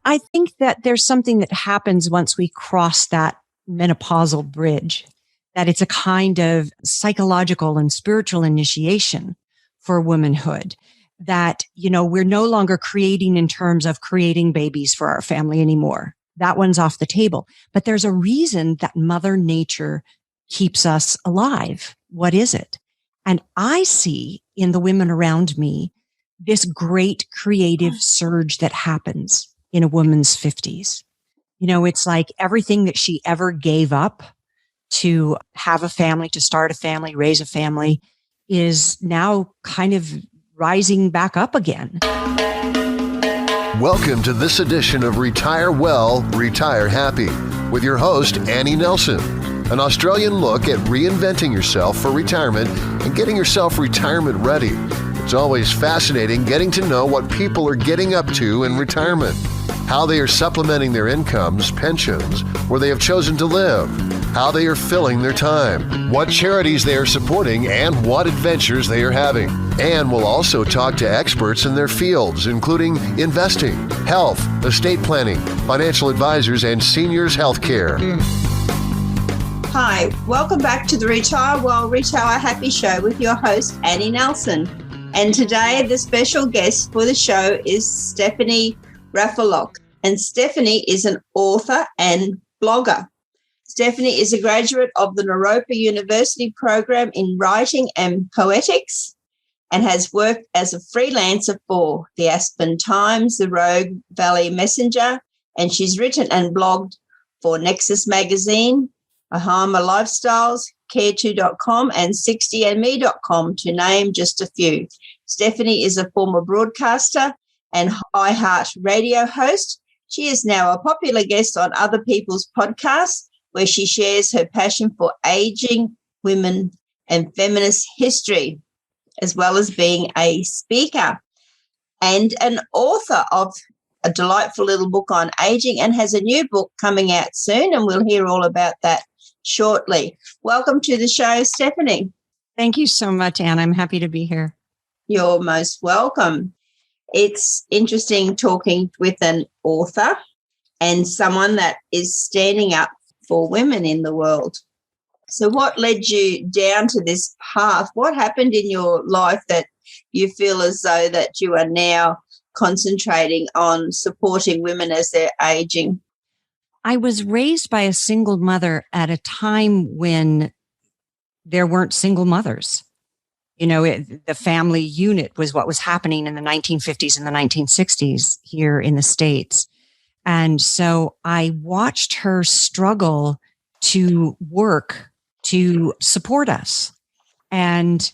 I think that there's something that happens once we cross that menopausal bridge, that it's a kind of psychological and spiritual initiation for womanhood. That, we're no longer creating in terms of creating babies for our family anymore. That one's off the table. But there's a reason that Mother Nature keeps us alive. What is it? And I see in the women around me this great creative surge that happens in a woman's 50s. It's like everything that she ever gave up to have a family, to start a family, raise a family, is now kind of rising back up again. Welcome to this edition of Retire Well, Retire Happy with your host, Annie Nelson. An Australian look at reinventing yourself for retirement and getting yourself retirement ready. It's always fascinating getting to know what people are getting up to in retirement, how they are supplementing their incomes, pensions, where they have chosen to live, how they are filling their time, what charities they are supporting, and what adventures they are having. And we'll also talk to experts in their fields, including investing, health, estate planning, financial advisors, and seniors healthcare. Hi, welcome back to the Retire Well, Retire Happy show with your host, Annie Nelson. And today, the special guest for the show is Stephanie Raffelock. And Stephanie is an author and blogger. Stephanie is a graduate of the Naropa University program in writing and poetics and has worked as a freelancer for the Aspen Times, the Rogue Valley Messenger, and she's written and blogged for Nexus Magazine, Bahama Lifestyles, Care2.com, and 60andme.com, to name just a few. Stephanie is a former broadcaster and iHeart radio host. She is now a popular guest on other people's podcasts, where she shares her passion for aging, women, and feminist history, as well as being a speaker and an author of a delightful little book on aging, and has a new book coming out soon, and we'll hear all about that shortly. Welcome to the show, Stephanie. Thank you so much, Anne. I'm happy to be here. You're most welcome. It's interesting talking with an author and someone that is standing up for women in the world. So what led you down to this path? What happened in your life that you feel as though that you are now concentrating on supporting women as they're aging? I was raised by a single mother at a time when there weren't single mothers. The family unit was what was happening in the 1950s and the 1960s here in the States. And so I watched her struggle to work to support us. And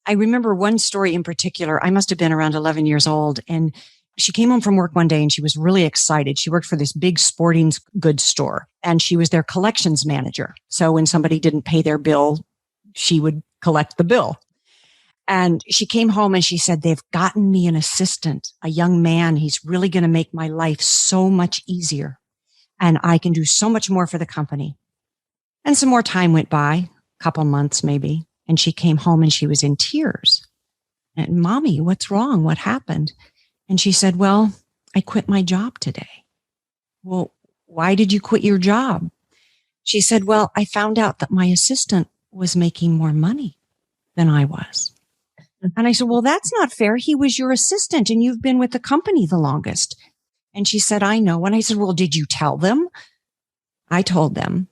I remember one story in particular. I must have been around 11 years old, and she came home from work one day and she was really excited. She worked for this big sporting goods store and she was their collections manager. So when somebody didn't pay their bill, she would collect the bill. And she came home and she said, "They've gotten me an assistant, a young man. He's really going to make my life so much easier and I can do so much more for the company." And some more time went by, a couple months maybe. And she came home and she was in tears. And, "Mommy, what's wrong? What happened?" And she said, "Well, I quit my job today." "Well, why did you quit your job?" She said, "Well, I found out that my assistant was making more money than I was." And I said, "Well, that's not fair. He was your assistant and you've been with the company the longest." And she said, "I know." And I said, "Well, did you tell them?" I told them.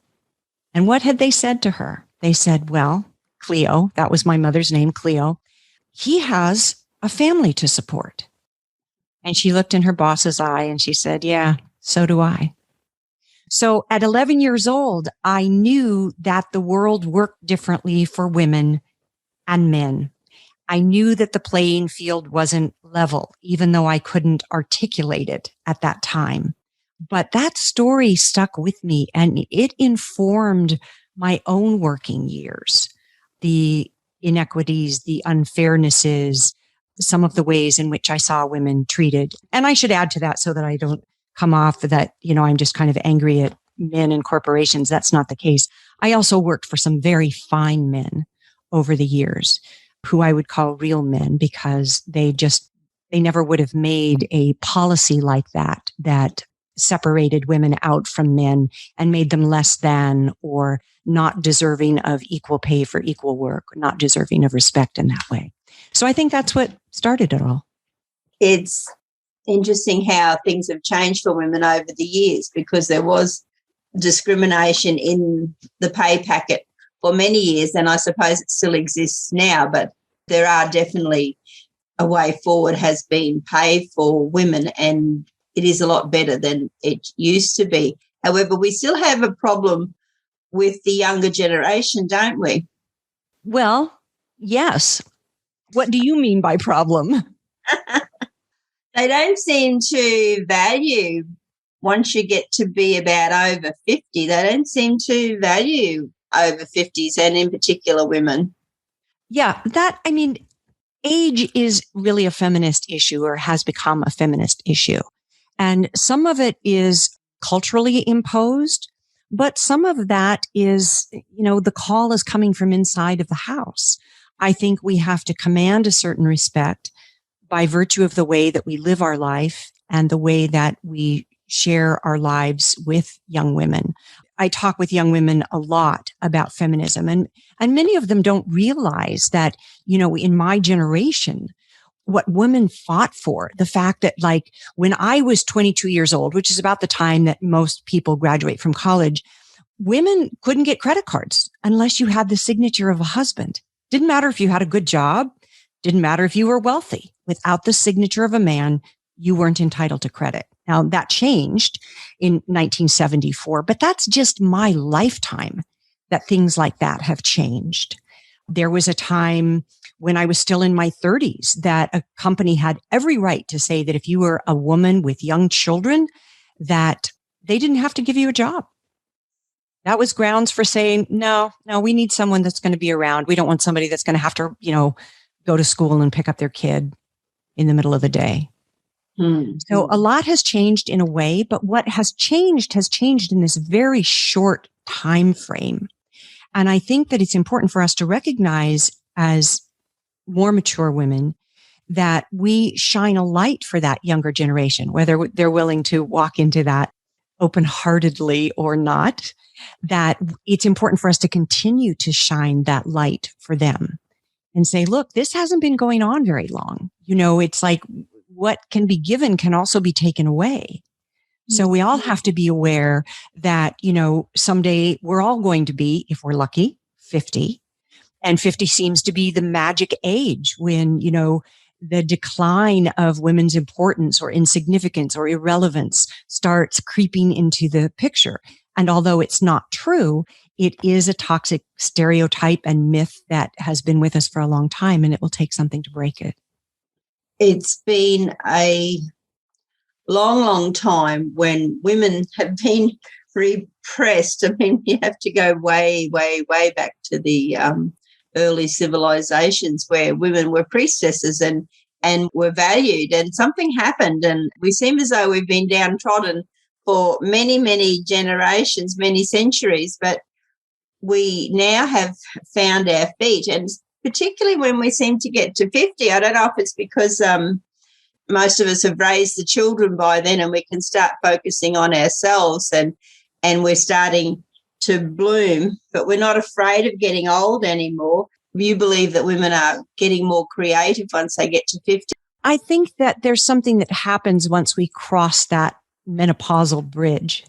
And what had they said to her? They said, "Well, Cleo," that was my mother's name, Cleo, "he has a family to support." And she looked in her boss's eye and she said, "Yeah, so do I." So at 11 years old, I knew that the world worked differently for women and men. I knew that the playing field wasn't level, even though I couldn't articulate it at that time. But that story stuck with me and it informed my own working years, the inequities, the unfairnesses, some of the ways in which I saw women treated. And I should add to that so that I don't come off that, I'm just kind of angry at men and corporations. That's not the case. I also worked for some very fine men over the years who I would call real men because they never would have made a policy like that separated women out from men and made them less than or not deserving of equal pay for equal work, not deserving of respect in that way. So I think that's what started it all. It's interesting how things have changed for women over the years, because there was discrimination in the pay packet for many years, and I suppose it still exists now, but there are definitely a way forward has been pay for women, and it is a lot better than it used to be. However, we still have a problem with the younger generation, don't we? Well, yes. What do you mean by problem? They don't seem to value, once you get to be about over 50, they don't seem to value over 50s, and in particular women. Yeah, age is really a feminist issue, or has become a feminist issue. And some of it is culturally imposed, but some of that is, the call is coming from inside of the house. I think we have to command a certain respect by virtue of the way that we live our life and the way that we share our lives with young women. I talk with young women a lot about feminism, and many of them don't realize that, in my generation, what women fought for, the fact that, like, when I was 22 years old, which is about the time that most people graduate from college, women couldn't get credit cards unless you had the signature of a husband. Didn't matter if you had a good job. Didn't matter if you were wealthy. Without the signature of a man, you weren't entitled to credit. Now, that changed in 1974, but that's just my lifetime that things like that have changed. There was a time when I was still in my 30s that a company had every right to say that if you were a woman with young children, that they didn't have to give you a job. That was grounds for saying, no, we need someone that's going to be around. We don't want somebody that's going to have to, go to school and pick up their kid in the middle of the day. Mm-hmm. So a lot has changed in a way, but what has changed in this very short time frame. And I think that it's important for us to recognize, as more mature women, that we shine a light for that younger generation, whether they're willing to walk into that open-heartedly or not, that it's important for us to continue to shine that light for them and say, look, this hasn't been going on very long. It's like what can be given can also be taken away. So we all have to be aware that, someday we're all going to be, if we're lucky, 50. And 50 seems to be the magic age when, the decline of women's importance or insignificance or irrelevance starts creeping into the picture. And although it's not true, it is a toxic stereotype and myth that has been with us for a long time, and it will take something to break it. It's been a long, long time when women have been repressed. I mean, you have to go way, way, way back to the early civilizations where women were priestesses and were valued, and something happened, and we seem as though we've been downtrodden for many, many generations, many centuries, but we now have found our feet, and particularly when we seem to get to 50, I don't know if it's because most of us have raised the children by then and we can start focusing on ourselves and we're starting to bloom, but we're not afraid of getting old anymore. You believe that women are getting more creative once they get to 50? I think that there's something that happens once we cross that menopausal bridge,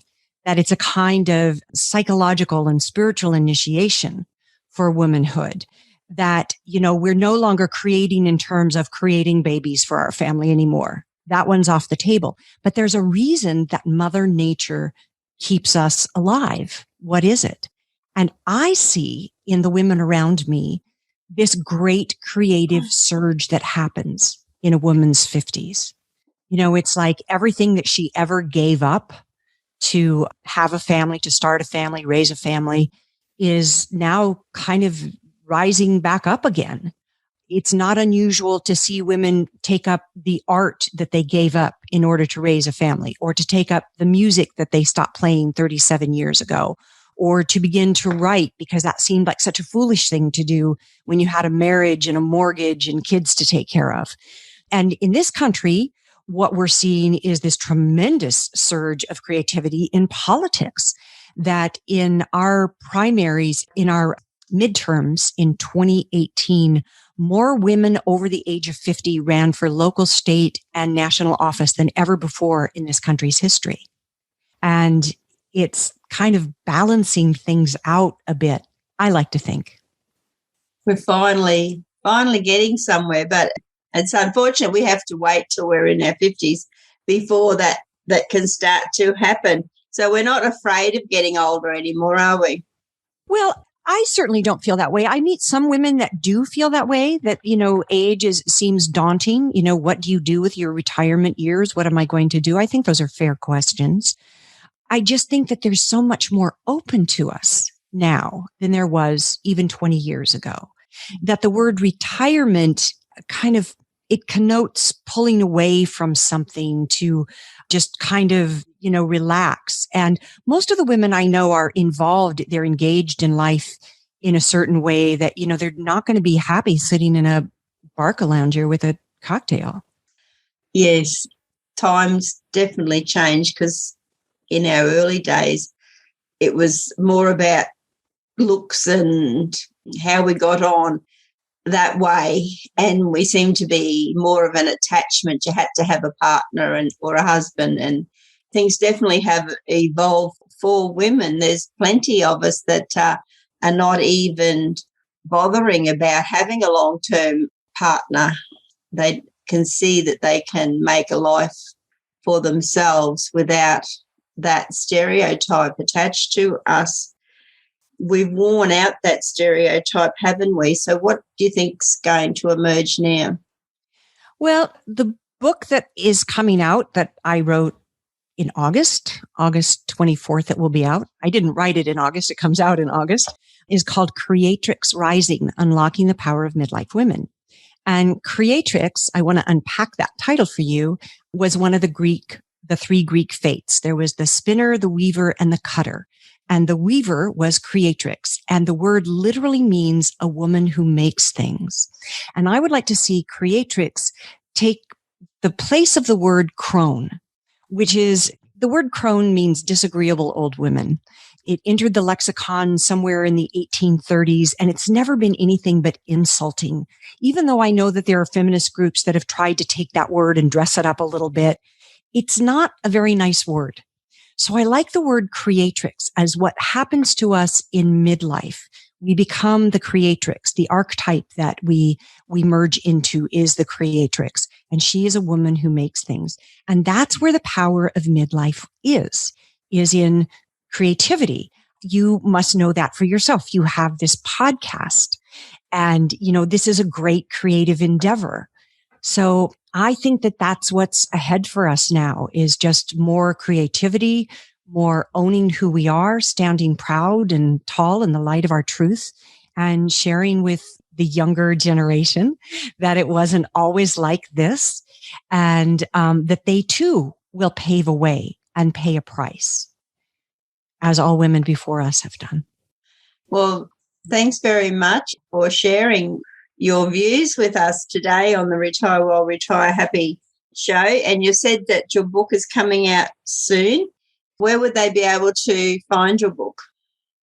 that it's a kind of psychological and spiritual initiation for womanhood, that, we're no longer creating in terms of creating babies for our family anymore. That one's off the table. But there's a reason that Mother Nature keeps us alive. What is it? And I see in the women around me this great creative surge that happens in a woman's 50s. It's like everything that she ever gave up to have a family, to start a family, raise a family, is now kind of rising back up again. It's not unusual to see women take up the art that they gave up in order to raise a family, or to take up the music that they stopped playing 37 years ago, or to begin to write because that seemed like such a foolish thing to do when you had a marriage and a mortgage and kids to take care of. And in this country, what we're seeing is this tremendous surge of creativity in politics, that in our primaries, in our midterms in 2018, more women over the age of 50 ran for local, state, and national office than ever before in this country's history. And it's kind of balancing things out a bit, I like to think. We're finally getting somewhere, but it's unfortunate we have to wait till we're in our 50s before that can start to happen. So we're not afraid of getting older anymore, are we? Well, I certainly don't feel that way. I meet some women that do feel that way, that, age seems daunting. What do you do with your retirement years? What am I going to do? I think those are fair questions. I just think that there's so much more open to us now than there was even 20 years ago, that the word retirement it connotes pulling away from something to just kind of, relax. And most of the women I know are involved. They're engaged in life in a certain way that, they're not going to be happy sitting in a Barcalounger with a cocktail. Yes, times definitely changed, because in our early days, it was more about looks and how we got on that way, and we seem to be more of an attachment. You had to have a partner or a husband, and things definitely have evolved for women. There's plenty of us that are not even bothering about having a long-term partner. They can see that they can make a life for themselves without that stereotype attached to us. We've worn out that stereotype, haven't we? So what do you think's going to emerge now? Well, the book that is coming out that I wrote in August 24th, it will be out. I didn't write it in August. It comes out in August, is called Creatrix Rising, Unlocking the Power of Midlife Women. And Creatrix, I want to unpack that title for you, was one of the three Greek fates. There was the spinner, the weaver, and the cutter. And the weaver was creatrix. And the word literally means a woman who makes things. And I would like to see creatrix take the place of the word crone, which is, the word crone means disagreeable old women. It entered the lexicon somewhere in the 1830s, and it's never been anything but insulting. Even though I know that there are feminist groups that have tried to take that word and dress it up a little bit, it's not a very nice word. So I like the word creatrix as what happens to us in midlife. We become the creatrix. The archetype that we merge into is the creatrix. And she is a woman who makes things. And that's where the power of midlife is in creativity. You must know that for yourself. You have this podcast, and, this is a great creative endeavor. So I think that that's what's ahead for us now, is just more creativity, more owning who we are, standing proud and tall in the light of our truth, and sharing with the younger generation that it wasn't always like this, and that they too will pave a way and pay a price, as all women before us have done. Well, thanks very much for sharing your views with us today on the Retire Well, Retire Happy show. And you said that your book is coming out soon. Where would they be able to find your book?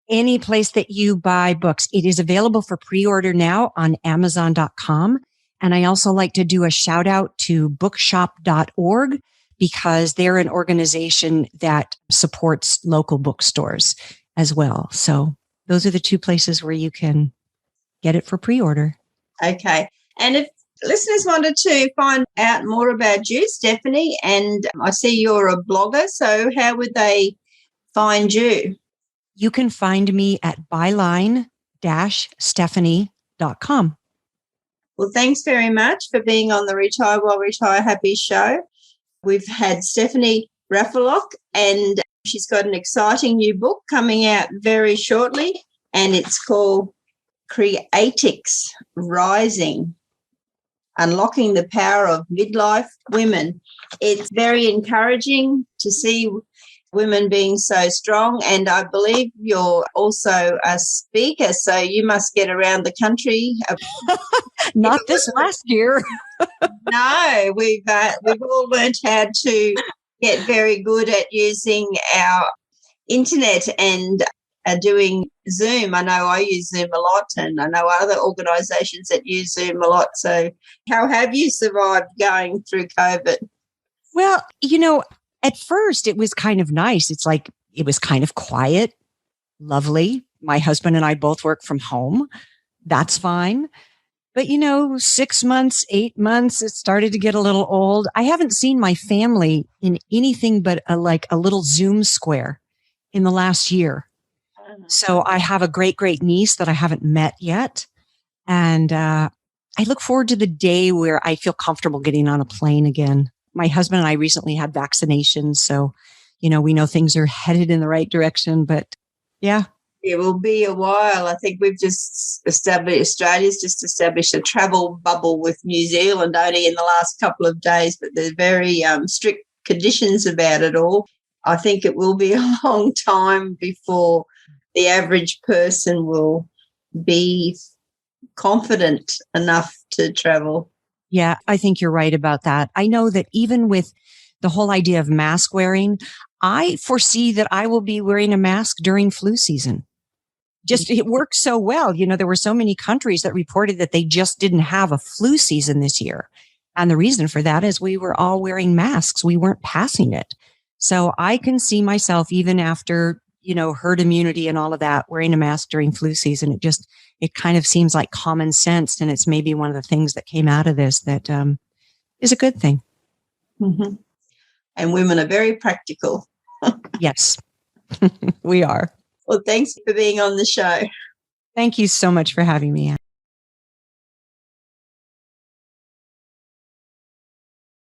Any place that you buy books. It is available for pre-order now on Amazon.com. And I also like to do a shout out to bookshop.org, because they're an organization that supports local bookstores as well. So those are the two places where you can get it for pre-order. Okay. And if listeners wanted to find out more about you, Stephanie, and I see you're a blogger, so how would they find you? You can find me at byline-stephanie.com. Well, thanks very much for being on the Retire Well, Retire Happy show. We've had Stephanie Raffelock, and she's got an exciting new book coming out very shortly, and it's called Creatrix Rising, Unlocking the Power of Midlife Women. It's very encouraging to see women being so strong, and I believe you're also a speaker, so you must get around the country. Not this last year. know. We've all learned how to get very good at using our internet and doing Zoom. I know I use Zoom a lot, and I know other organisations that use Zoom a lot. So how have you survived going through COVID? Well, at first it was kind of nice. It's like it was kind of quiet, lovely. My husband and I both work from home. That's fine. But 6 months, 8 months, it started to get a little old. I haven't seen my family in anything but a little Zoom square in the last year. So I have a great, great niece that I haven't met yet. And I look forward to the day where I feel comfortable getting on a plane again. My husband and I recently had vaccinations. So, we know things are headed in the right direction. But yeah. It will be a while. I think Australia's just established a travel bubble with New Zealand only in the last couple of days, but there's very strict conditions about it all. I think it will be a long time before the average person will be confident enough to travel. Yeah, I think you're right about that. I know that even with the whole idea of mask wearing, I foresee that I will be wearing a mask during flu season. Just, it worked so well. There were so many countries that reported that they just didn't have a flu season this year. And the reason for that is we were all wearing masks. We weren't passing it. So I can see myself, even after, herd immunity and all of that, wearing a mask during flu season. It kind of seems like common sense. And it's maybe one of the things that came out of this that is a good thing. Mm-hmm. And women are very practical. Yes, we are. Well, thanks for being on the show. Thank you so much for having me.